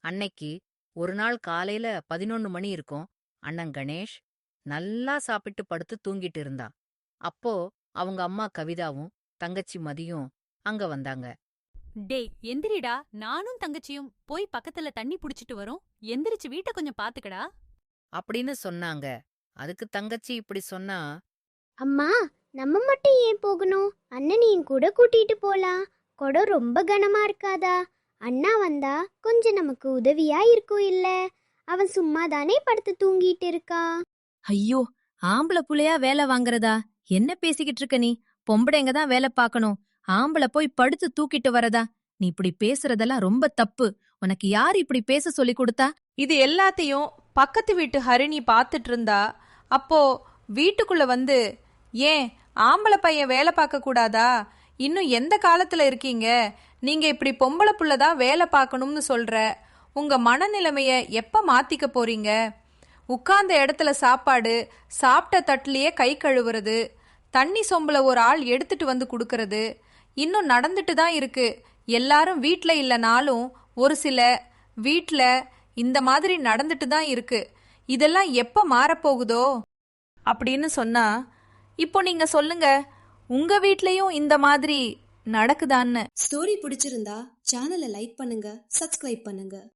அன்னைக்கு ஒரு நாள் காலையில 11 மணி இருக்கும். அண்ணன் கணேஷ் நல்லா சாப்பிட்டு படுத்து தூங்கிட்டு இருந்தா. அப்போ அவங்க அம்மா கவிதாவும் தங்கச்சி மதியும் அங்க வந்தாங்க. டேய் எந்திரிடா, நானும் தங்கச்சியும் போய் பக்கத்துல தண்ணி புடிச்சிட்டு வரோம். எந்திரிச்சு வீட்டை கொஞ்சம் பாத்துக்கடா. அப்படின்னு சொன்னாங்க. அதுக்கு தங்கச்சி இப்படி சொன்னா, அம்மா, நம்ம மட்டும் ஏன் போகணும்? அண்ணனையும் கூட கூட்டிட்டு போலாம். குடம் ரொம்ப கனமா இருக்காதா? அண்ணா வந்தா கொஞ்சம் நமக்கு உதவியா இருக்கும் இல்ல? அவன் சும்மா தானே படுத்து தூங்கிட்டு இருக்கான். ஐயோ, ஆம்பளை புள்ளையா வேலை வாங்குறதா? என்ன பேசிக்கிட்டு இருக்க நீ? பொம்பளைங்க தான் வேலை பார்க்கணும். ஆம்பளை போய் படுத்து தூக்கிட்டு வரதா? நீ இப்படி பேசுறதெல்லாம் ரொம்ப தப்பு. உனக்கு யார் இப்படி பேச சொல்லி கொடுத்தா? இது எல்லாத்தையும் பக்கத்து வீட்டு ஹரிணி பார்த்துட்டு இருந்தா. அப்போ வீட்டுக்குள்ள வந்து, ஏன் ஆம்பளை பையன் வேலை பார்க்க கூடாதா? இன்னும் எந்த காலத்துல இருக்கீங்க? நீங்க இப்படி பொம்பளை புள்ளதான் வேலை பார்க்கணும்னு சொல்ற. உங்க மனநிலைமைய எப்ப மாத்திக்க போறீங்க? உட்கார்ந்த இடத்துல சாப்பாடு, சாப்பிட்ட தட்டுலயே கை கழுவுறது, தண்ணி சொம்புல ஒரு ஆள் எடுத்துட்டு வந்து கொடுக்கறது இன்னும் நடந்துட்டு தான் இருக்கு. எல்லாரும் வீட்ல இல்லனாலும் ஒரு சில வீட்ல இந்த மாதிரி நடந்துட்டு தான் இருக்கு. இதெல்லாம் எப்ப மாறப்போகுதோ அப்படின்னு சொன்னா, இப்போ நீங்க சொல்லுங்க, உங்க வீட்லயும் இந்த மாதிரி நடக்குதான்னு. ஸ்டோரி பிடிச்சிருந்தா சேனலை லைக் பண்ணுங்க, சப்ஸ்கிரைப் பண்ணுங்க.